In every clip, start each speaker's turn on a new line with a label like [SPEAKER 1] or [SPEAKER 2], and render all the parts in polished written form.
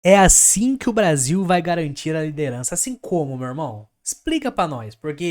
[SPEAKER 1] É assim que o Brasil vai garantir a liderança. Assim como, meu irmão? Explica pra nós, porque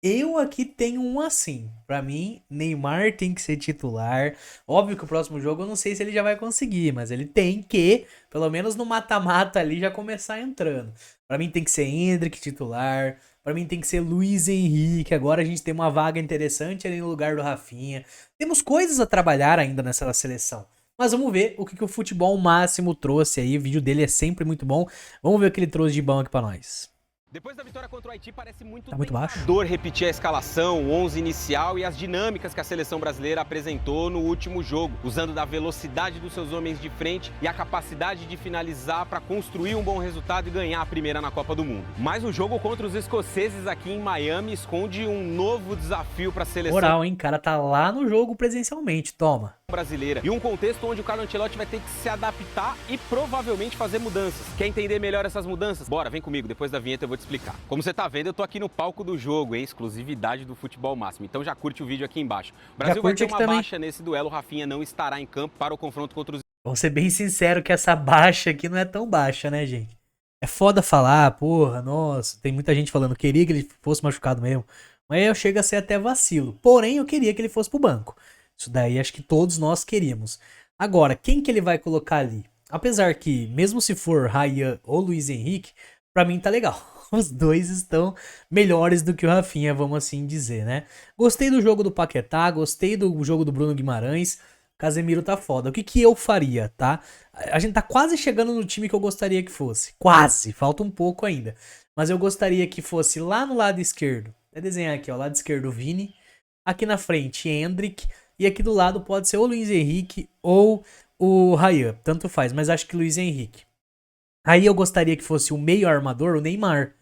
[SPEAKER 1] eu aqui tenho um assim. Pra mim, Neymar tem que ser titular. Óbvio que o próximo jogo eu não sei se ele já vai conseguir, mas ele tem que, pelo menos no mata-mata ali, já começar entrando. Pra mim tem que ser Endrick titular. Pra mim tem que ser Luiz Henrique. Agora a gente tem uma vaga interessante ali no lugar do Rafinha. Temos coisas a trabalhar ainda nessa seleção. Mas vamos ver o que o Futebol Máximo trouxe aí. O vídeo dele é sempre muito bom. Vamos ver o que ele trouxe de bom aqui pra nós.
[SPEAKER 2] Depois da vitória contra o Haiti, parece muito
[SPEAKER 1] Tá muito baixo?
[SPEAKER 2] tentador repetir a escalação, o 11 inicial e as dinâmicas que a seleção brasileira apresentou no último jogo, usando da velocidade dos seus homens de frente e a capacidade de finalizar para construir um bom resultado e ganhar a primeira na Copa do Mundo. Mas o jogo contra os escoceses aqui em Miami esconde um novo desafio para a seleção
[SPEAKER 1] Moral, hein? O cara tá lá no jogo presencialmente. Toma.
[SPEAKER 2] brasileira e um contexto onde o Carlo Ancelotti vai ter que se adaptar e provavelmente fazer mudanças. Quer entender melhor essas mudanças? Bora, vem comigo, depois da vinheta eu vou te explicar. Como você tá vendo, eu tô aqui no palco do jogo, hein? Exclusividade do Futebol Máximo. Então já curte o vídeo aqui embaixo. O Brasil vai ter uma baixa nesse duelo, o Rafinha não estará em campo para o confronto contra os...
[SPEAKER 1] Vou ser bem sincero que essa baixa aqui não é tão baixa, né, gente? É foda falar, porra, nossa, tem muita gente falando, queria que ele fosse machucado mesmo. Mas eu chego a ser até vacilo. Porém, eu queria que ele fosse pro banco. Isso daí acho que todos nós queríamos. Agora, quem que ele vai colocar ali? Apesar que, mesmo se for Ryan ou Luiz Henrique, pra mim tá legal. Os dois estão melhores do que o Rafinha, vamos assim dizer, né? Gostei do jogo do Paquetá, gostei do jogo do Bruno Guimarães. Casemiro tá foda. O que que eu faria, tá? A gente tá quase chegando no time que eu gostaria que fosse. Quase, falta um pouco ainda. Mas eu gostaria que fosse lá no lado esquerdo. Vou desenhar aqui, ó, lado esquerdo Vini. Aqui na frente, Endrick. E aqui do lado pode ser ou Luiz Henrique ou o Ryan. Tanto faz, mas acho que Luiz Henrique. Aí eu gostaria que fosse o meio armador, o Neymar.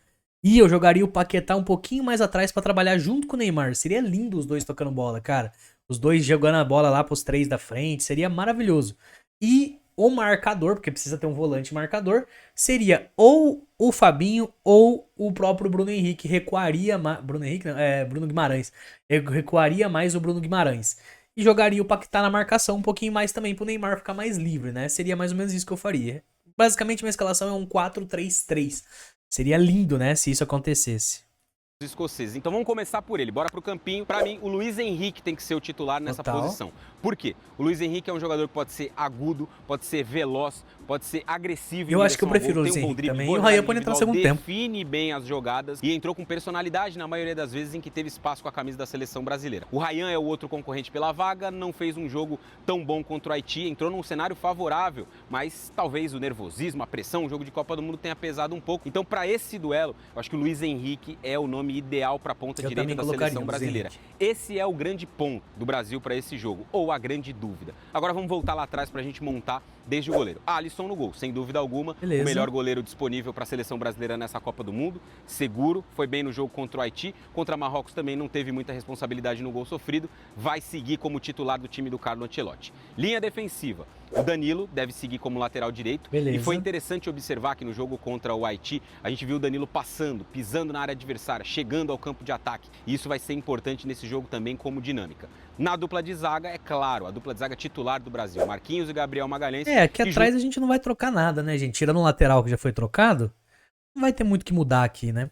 [SPEAKER 1] E eu jogaria o Paquetá um pouquinho mais atrás pra trabalhar junto com o Neymar. Seria lindo os dois tocando bola, cara. Os dois jogando a bola lá pros três da frente. Seria maravilhoso. E o marcador, porque precisa ter um volante marcador, seria ou o Fabinho ou o próprio Bruno Henrique. Recuaria Bruno Henrique, não, Bruno Guimarães. Recuaria mais o Bruno Guimarães. E jogaria o Paquetá na marcação um pouquinho mais também pro Neymar ficar mais livre, né? Seria mais ou menos isso que eu faria. Basicamente, minha escalação é um 4-3-3. Seria lindo, né, se isso acontecesse.
[SPEAKER 2] escoceses. Então vamos começar por ele. Bora pro campinho. Para mim, o Luiz Henrique tem que ser o titular nessa posição. Por quê? O Luiz Henrique é um jogador que pode ser agudo, pode ser veloz, pode ser agressivo.
[SPEAKER 1] Eu acho que eu prefiro o Luiz Henrique também. E o Ryan pode entrar no segundo tempo.
[SPEAKER 2] Define bem as jogadas e entrou com personalidade na maioria das vezes em que teve espaço com a camisa da seleção brasileira. O Ryan é o outro concorrente pela vaga, não fez um jogo tão bom contra o Haiti, entrou num cenário favorável, mas talvez o nervosismo, a pressão, o jogo de Copa do Mundo tenha pesado um pouco. Então, para esse duelo, eu acho que o Luiz Henrique é o nome ideal para a ponta direita da seleção brasileira. Esse é o grande ponto do Brasil para esse jogo, ou a grande dúvida. Agora vamos voltar lá atrás para a gente montar desde o goleiro. Alisson no gol, sem dúvida alguma,
[SPEAKER 1] beleza.
[SPEAKER 2] O melhor goleiro disponível para a seleção brasileira nessa Copa do Mundo, seguro, foi bem no jogo contra o Haiti, contra Marrocos também não teve muita responsabilidade no gol sofrido, vai seguir como titular do time do Carlo Ancelotti. Linha defensiva, o Danilo deve seguir como lateral direito,
[SPEAKER 1] beleza.
[SPEAKER 2] E foi interessante observar que no jogo contra o Haiti, a gente viu o Danilo passando, pisando na área adversária, chegando ao campo de ataque, e isso vai ser importante nesse jogo também como dinâmica. Na dupla de zaga, é claro, a dupla de zaga titular do Brasil, Marquinhos e Gabriel Magalhães.
[SPEAKER 1] Aqui atrás a gente não vai trocar nada, né, gente? Tirando o lateral que já foi trocado, não vai ter muito que mudar aqui, né?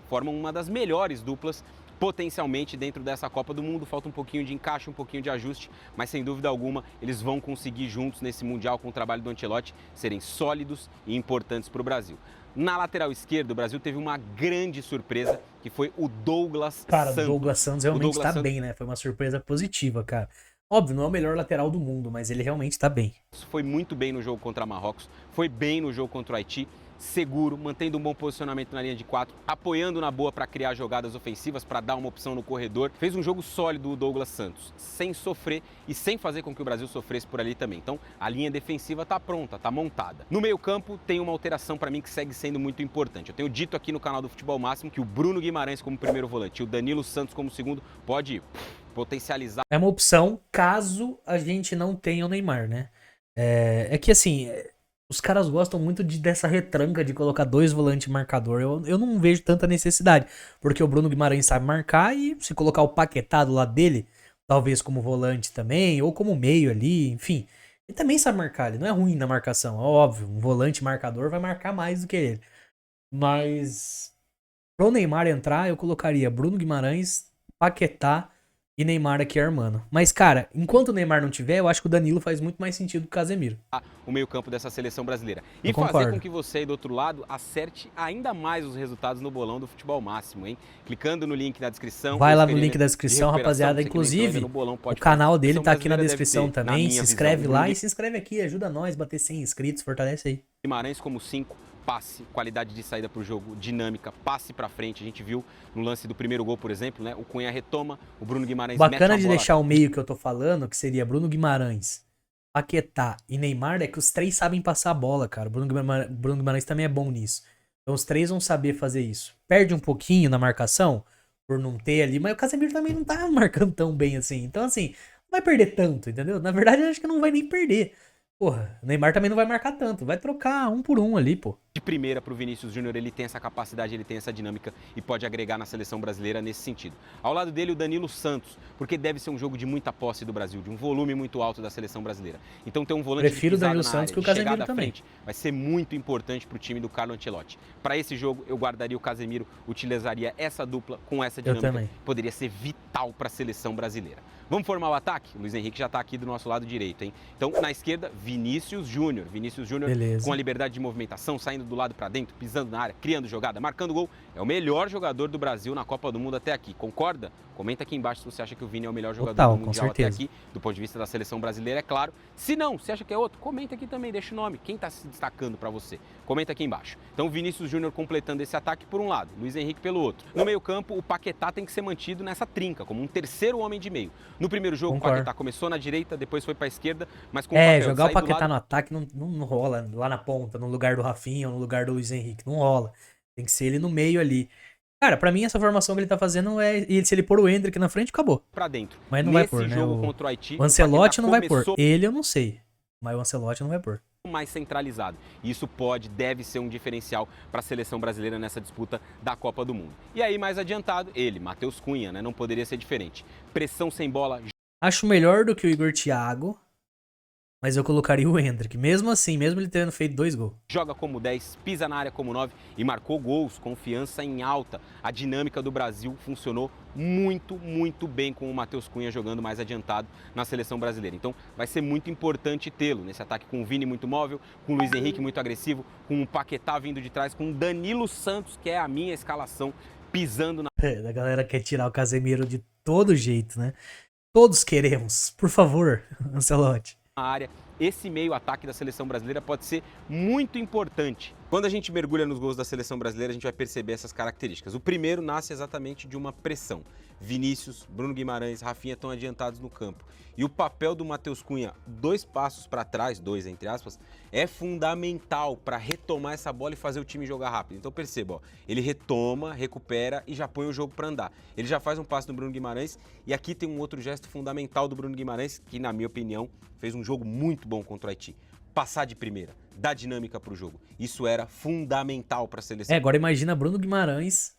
[SPEAKER 2] Formam uma das melhores duplas potencialmente dentro dessa Copa do Mundo. Falta um pouquinho de encaixe, um pouquinho de ajuste, mas sem dúvida alguma eles vão conseguir juntos nesse Mundial com o trabalho do Ancelotti serem sólidos e importantes para o Brasil. Na lateral esquerda, o Brasil teve uma grande surpresa, que foi o Douglas Santos.
[SPEAKER 1] Cara, o Douglas Santos realmente tá bem, né? Foi uma surpresa positiva, cara. Óbvio, não é o melhor lateral do mundo, mas ele realmente tá bem.
[SPEAKER 2] Foi muito bem no jogo contra Marrocos, foi bem no jogo contra o Haiti, seguro, mantendo um bom posicionamento na linha de 4, apoiando na boa para criar jogadas ofensivas, para dar uma opção no corredor. Fez um jogo sólido o Douglas Santos, sem sofrer e sem fazer com que o Brasil sofresse por ali também. Então, a linha defensiva tá pronta, tá montada. No meio-campo, tem uma alteração para mim que segue sendo muito importante. Eu tenho dito aqui no canal do Futebol Máximo que o Bruno Guimarães como primeiro volante e o Danilo Santos como segundo pode potencializar.
[SPEAKER 1] É uma opção caso a gente não tenha o Neymar, né? É que assim, os caras gostam muito dessa retranca de colocar dois volantes marcador. Eu não vejo tanta necessidade, porque o Bruno Guimarães sabe marcar e se colocar o Paquetá do lado dele, talvez como volante também, ou como meio ali, enfim. Ele também sabe marcar, ele não é ruim na marcação, é óbvio. Um volante marcador vai marcar mais do que ele. Mas pro Neymar entrar, eu colocaria Bruno Guimarães, Paquetá e Neymar aqui armando. Mas, cara, enquanto o Neymar não tiver, eu acho que o Danilo faz muito mais sentido que o Casemiro.
[SPEAKER 2] O meio-campo dessa seleção brasileira.
[SPEAKER 1] Eu
[SPEAKER 2] E fazer
[SPEAKER 1] concordo.
[SPEAKER 2] com que você aí do outro lado acerte ainda mais os resultados no bolão do futebol máximo, hein? Clicando no link na descrição.
[SPEAKER 1] Vai
[SPEAKER 2] ou
[SPEAKER 1] lá no
[SPEAKER 2] escrevendo
[SPEAKER 1] link da
[SPEAKER 2] de
[SPEAKER 1] descrição,
[SPEAKER 2] recuperação,
[SPEAKER 1] rapaziada.
[SPEAKER 2] você que não entrou ainda
[SPEAKER 1] Inclusive,
[SPEAKER 2] no bolão,
[SPEAKER 1] o
[SPEAKER 2] pode fazer.
[SPEAKER 1] canal dele
[SPEAKER 2] Seleção
[SPEAKER 1] tá aqui na
[SPEAKER 2] brasileira deve
[SPEAKER 1] descrição
[SPEAKER 2] ter, na
[SPEAKER 1] também.
[SPEAKER 2] minha
[SPEAKER 1] Se
[SPEAKER 2] visão,
[SPEAKER 1] inscreve
[SPEAKER 2] Bruno
[SPEAKER 1] lá e se inscreve aqui. Ajuda nós, bater 100 inscritos, fortalece aí.
[SPEAKER 2] Guimarães como 5, passe, qualidade de saída para o jogo, dinâmica, passe para frente. A gente viu no lance do primeiro gol, por exemplo, né? O Cunha retoma, o Bruno Guimarães mete
[SPEAKER 1] Bacana
[SPEAKER 2] a
[SPEAKER 1] de
[SPEAKER 2] bola.
[SPEAKER 1] deixar o meio que eu tô falando, que seria Bruno Guimarães, Paquetá e Neymar, é que os três sabem passar a bola, cara. O Bruno Guimarães também é bom nisso. Então os três vão saber fazer isso. Perde um pouquinho na marcação, por não ter ali, mas o Casemiro também não tá marcando tão bem assim. Então, assim, não vai perder tanto, entendeu? Na verdade, eu acho que não vai nem perder. Porra, o Neymar também não vai marcar tanto. Vai trocar um por um ali, pô.
[SPEAKER 2] De primeira para o Vinícius Júnior, ele tem essa capacidade, ele tem essa dinâmica e pode agregar na seleção brasileira nesse sentido. Ao lado dele, o Danilo Santos, porque deve ser um jogo de muita posse do Brasil, de um volume muito alto da seleção brasileira. Então ter um volante
[SPEAKER 1] Prefiro o
[SPEAKER 2] de pisada
[SPEAKER 1] Danilo
[SPEAKER 2] na
[SPEAKER 1] Santos
[SPEAKER 2] área,
[SPEAKER 1] que o
[SPEAKER 2] de chegada
[SPEAKER 1] Casemiro
[SPEAKER 2] à
[SPEAKER 1] também.
[SPEAKER 2] frente, vai ser muito importante para o time do Carlo Ancelotti. Para esse jogo, eu guardaria o Casemiro, utilizaria essa dupla com essa
[SPEAKER 1] Eu
[SPEAKER 2] dinâmica,
[SPEAKER 1] também.
[SPEAKER 2] poderia ser vital para a seleção brasileira. Vamos formar o ataque? O Luiz Henrique já está aqui do nosso lado direito, hein? Então, na esquerda, Vinícius Júnior. Vinícius Júnior
[SPEAKER 1] Beleza.
[SPEAKER 2] com a liberdade de movimentação, saindo do lado para dentro, pisando na área, criando jogada, marcando gol. É o melhor jogador do Brasil na Copa do Mundo até aqui. Concorda? Comenta aqui embaixo se você acha que o Vini é o melhor jogador
[SPEAKER 1] Total,
[SPEAKER 2] do
[SPEAKER 1] com
[SPEAKER 2] Mundial até
[SPEAKER 1] certeza.
[SPEAKER 2] aqui, do ponto de vista da seleção brasileira, é claro. Se não, você acha que é outro, comenta aqui também, deixa o nome. Quem está se destacando para você? Comenta aqui embaixo. Então, o Vinícius Júnior completando esse ataque por um lado, Luiz Henrique pelo outro. No meio-campo, o Paquetá tem que ser mantido nessa trinca, como um terceiro homem de meio. No primeiro jogo,
[SPEAKER 1] Concordo.
[SPEAKER 2] o Paquetá começou na direita, depois foi para a esquerda, mas com o papel de
[SPEAKER 1] Jogar o
[SPEAKER 2] sair do
[SPEAKER 1] Paquetá
[SPEAKER 2] lado
[SPEAKER 1] no ataque não rola lá na ponta, no lugar do Rafinha ou no lugar do Luiz Henrique. Não rola. Tem que ser ele no meio ali. Cara, pra mim essa formação que ele tá fazendo é. E se ele pôr o Endrick na frente, acabou.
[SPEAKER 2] para dentro.
[SPEAKER 1] Mas não vai
[SPEAKER 2] Nesse
[SPEAKER 1] pôr, né?
[SPEAKER 2] jogo contra o Haiti,
[SPEAKER 1] O Ancelotti
[SPEAKER 2] Paquetá
[SPEAKER 1] não vai pôr.
[SPEAKER 2] começou
[SPEAKER 1] Ele eu não sei. Mas o Ancelotti não vai pôr.
[SPEAKER 2] mais centralizado. E isso deve ser um diferencial para a seleção brasileira nessa disputa da Copa do Mundo. E aí, mais adiantado, ele, Matheus Cunha, né? Não poderia ser diferente. Pressão sem bola.
[SPEAKER 1] Acho melhor do que o Igor Thiago. Mas eu colocaria o Endrick. Mesmo assim, mesmo ele tendo feito 2 gols.
[SPEAKER 2] Joga como 10, pisa na área como 9 e marcou gols, confiança em alta. A dinâmica do Brasil funcionou muito, muito bem com o Matheus Cunha jogando mais adiantado na seleção brasileira. Então vai ser muito importante tê-lo nesse ataque com o Vini muito móvel, com o Luiz Henrique muito agressivo, com o Paquetá vindo de trás, com o Danilo Santos, que é a minha escalação, pisando na
[SPEAKER 1] A galera quer tirar o Casemiro de todo jeito, né? Todos queremos. Por favor, Ancelotti.
[SPEAKER 2] área. Esse meio-ataque da seleção brasileira pode ser muito importante. Quando a gente mergulha nos gols da seleção brasileira, a gente vai perceber essas características. O primeiro nasce exatamente de uma pressão. Vinícius, Bruno Guimarães, Rafinha estão adiantados no campo. E o papel do Matheus Cunha, 2 passos para trás, 2 entre aspas, é fundamental para retomar essa bola e fazer o time jogar rápido. Então perceba, ó, ele retoma, recupera e já põe o jogo para andar. Ele já faz um passe no Bruno Guimarães e aqui tem um outro gesto fundamental do Bruno Guimarães, que na minha opinião fez um jogo muito bom contra o Haiti. Passar de primeira, dar dinâmica para o jogo. Isso era fundamental para a seleção.
[SPEAKER 1] Agora imagina Bruno Guimarães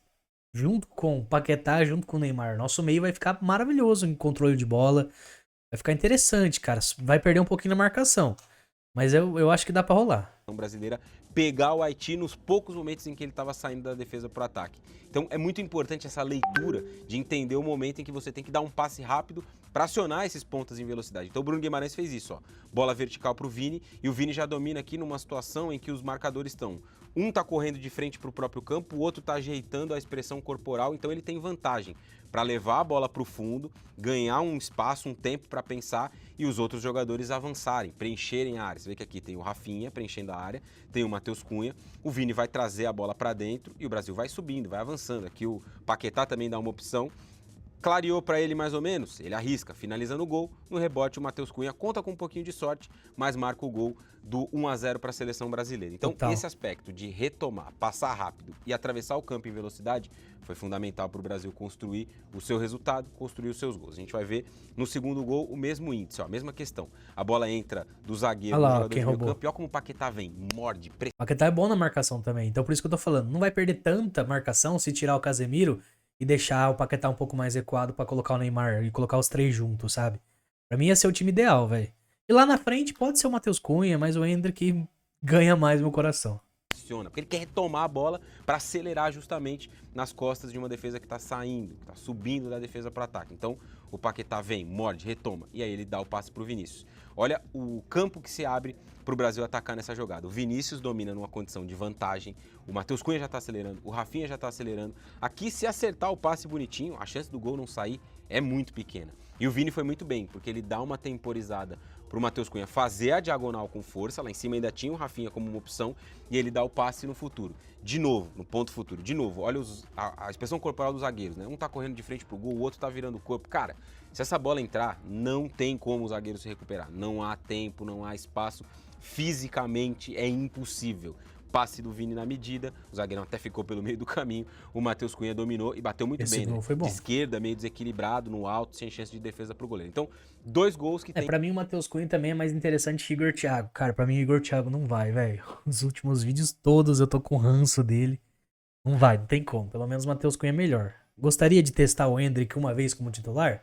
[SPEAKER 1] junto com o Paquetá, junto com o Neymar. Nosso meio vai ficar maravilhoso em controle de bola. Vai ficar interessante, cara. Vai perder um pouquinho na marcação. Mas eu acho que dá pra rolar.
[SPEAKER 2] Brasileira pegar o Haiti nos poucos momentos em que ele estava saindo da defesa para o ataque. Então é muito importante essa leitura de entender o momento em que você tem que dar um passe rápido para acionar esses pontas em velocidade. Então o Bruno Guimarães fez isso, ó. Bola vertical para o Vini e o Vini já domina aqui numa situação em que os marcadores estão. Um tá correndo de frente para o próprio campo, o outro tá ajeitando a expressão corporal, então ele tem vantagem para levar a bola para o fundo, ganhar um espaço, um tempo para pensar e os outros jogadores avançarem, preencherem a área. Você vê que aqui tem o Rafinha preenchendo a área, tem o Matheus Cunha, o Vini vai trazer a bola para dentro e o Brasil vai subindo, vai avançando. Aqui o Paquetá também dá uma opção. Clareou para ele mais ou menos, ele arrisca, finaliza no gol, no rebote o Matheus Cunha conta com um pouquinho de sorte, mas marca o gol do 1-0 para a seleção brasileira. Então esse aspecto de retomar, passar rápido e atravessar o campo em velocidade foi fundamental para o Brasil construir o seu resultado, construir os seus gols. A gente vai ver no segundo gol o mesmo índice, ó, a mesma questão. A bola entra do zagueiro no jogador de meio campo, e olha como o Paquetá vem, morde,
[SPEAKER 1] O Paquetá é bom na marcação também, então por isso que eu tô falando, não vai perder tanta marcação se tirar o Casemiro e deixar o Paquetá um pouco mais recuado pra colocar o Neymar e colocar os 3 juntos, sabe? Pra mim ia ser o time ideal, velho. E lá na frente pode ser o Matheus Cunha, mas o Endrick ganha mais meu coração.
[SPEAKER 2] Porque ele quer retomar a bola para acelerar justamente nas costas de uma defesa que está saindo, que está subindo da defesa para ataque. Então o Paquetá vem, morde, retoma e aí ele dá o passe para o Vinícius. Olha o campo que se abre para o Brasil atacar nessa jogada. O Vinícius domina numa condição de vantagem, o Matheus Cunha já está acelerando, o Rafinha já está acelerando. Aqui, se acertar o passe bonitinho, a chance do gol não sair é muito pequena. E o Vini foi muito bem, porque ele dá uma temporizada para o Matheus Cunha fazer a diagonal com força, lá em cima ainda tinha o Rafinha como uma opção, e ele dá o passe no futuro. De novo, no ponto futuro, de novo, olha a expressão corporal dos zagueiros, né? Um tá correndo de frente pro gol, o outro tá virando o corpo. Cara, se essa bola entrar, não tem como o zagueiro se recuperar. Não há tempo, não há espaço. Fisicamente é impossível. Passe do Vini na medida, o zagueirão até ficou pelo meio do caminho, o Matheus Cunha dominou e bateu muito bem, né?
[SPEAKER 1] Foi bom.
[SPEAKER 2] De esquerda, meio desequilibrado, no alto, sem chance de defesa pro goleiro. Então, 2 gols que tem...
[SPEAKER 1] Pra mim o Matheus Cunha também é mais interessante que Igor Thiago. Cara, pra mim o Igor Thiago não vai, velho. Os últimos vídeos todos eu tô com ranço dele. Não vai, não tem como. Pelo menos o Matheus Cunha é melhor. Gostaria de testar o Endrick uma vez como titular?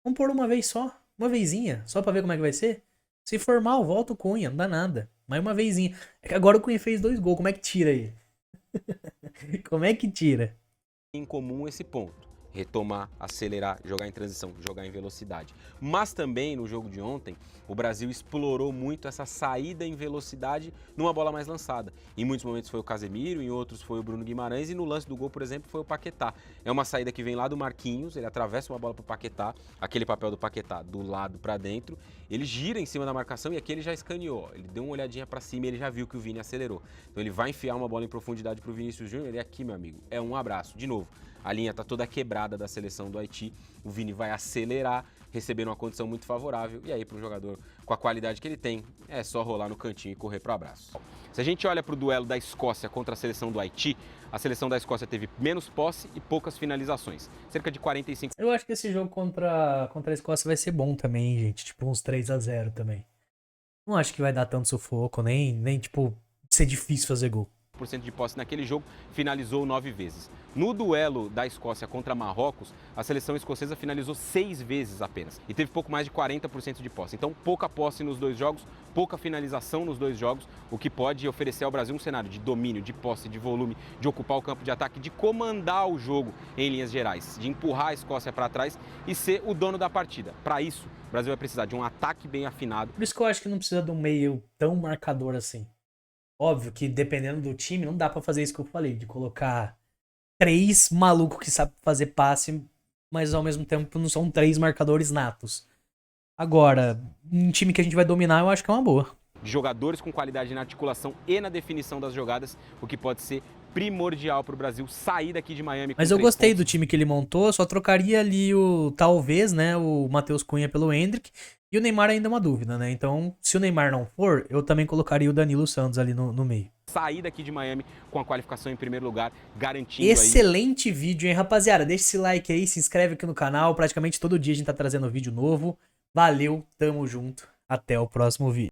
[SPEAKER 1] Vamos pôr uma vez só. Uma vezinha. Só pra ver como é que vai ser. Se for mal, volta o Cunha. Não dá nada. Mas uma vezinha. É que agora o Cunha fez 2 gols. Como é que tira aí? Como é que tira?
[SPEAKER 2] Em comum esse ponto. Retomar, acelerar, jogar em transição, jogar em velocidade. Mas também no jogo de ontem, o Brasil explorou muito essa saída em velocidade numa bola mais lançada. Em muitos momentos foi o Casemiro, em outros foi o Bruno Guimarães e no lance do gol, por exemplo, foi o Paquetá. É uma saída que vem lá do Marquinhos, ele atravessa uma bola para o Paquetá, aquele papel do Paquetá do lado para dentro, ele gira em cima da marcação e aqui ele já escaneou, ele deu uma olhadinha para cima e ele já viu que o Vini acelerou. Então ele vai enfiar uma bola em profundidade para o Vinícius Júnior, ele aqui, meu amigo, é um abraço. De novo, a linha está toda quebrada da seleção do Haiti, o Vini vai acelerar, recebendo uma condição muito favorável, e aí para o jogador com a qualidade que ele tem, é só rolar no cantinho e correr para o abraço. Se a gente olha para o duelo da Escócia contra a seleção do Haiti, a seleção da Escócia teve menos posse e poucas finalizações, cerca de 45.
[SPEAKER 1] Eu acho que esse jogo contra a Escócia vai ser bom também, gente, tipo uns 3-0 também. Não acho que vai dar tanto sufoco, nem tipo, ser difícil fazer gol.
[SPEAKER 2] De posse naquele jogo, finalizou 9 vezes. No duelo da Escócia contra Marrocos, a seleção escocesa finalizou 6 vezes apenas e teve pouco mais de 40% de posse. Então, pouca posse nos 2 jogos, pouca finalização nos 2 jogos, o que pode oferecer ao Brasil um cenário de domínio, de posse, de volume, de ocupar o campo de ataque, de comandar o jogo em linhas gerais, de empurrar a Escócia para trás e ser o dono da partida. Para isso, o Brasil vai precisar de um ataque bem afinado.
[SPEAKER 1] Por isso que eu acho que não precisa de um meio tão marcador assim. Óbvio que dependendo do time, não dá pra fazer isso que eu falei, de colocar 3 malucos que sabem fazer passe, mas ao mesmo tempo não são 3 marcadores natos. Agora, um time que a gente vai dominar, eu acho que é uma boa.
[SPEAKER 2] De jogadores com qualidade na articulação e na definição das jogadas, o que pode ser primordial para o Brasil sair daqui de Miami.
[SPEAKER 1] Mas eu gostei do time que ele montou, só trocaria ali talvez, né, o Matheus Cunha pelo Endrick, e o Neymar ainda é uma dúvida, né? Então, se o Neymar não for, eu também colocaria o Danilo Santos ali no meio.
[SPEAKER 2] Sair daqui de Miami com a qualificação em primeiro lugar, garantindo
[SPEAKER 1] Excelente vídeo, hein, rapaziada? Deixa esse like aí, se inscreve aqui no canal, praticamente todo dia a gente tá trazendo vídeo novo. Valeu, tamo junto, até o próximo vídeo.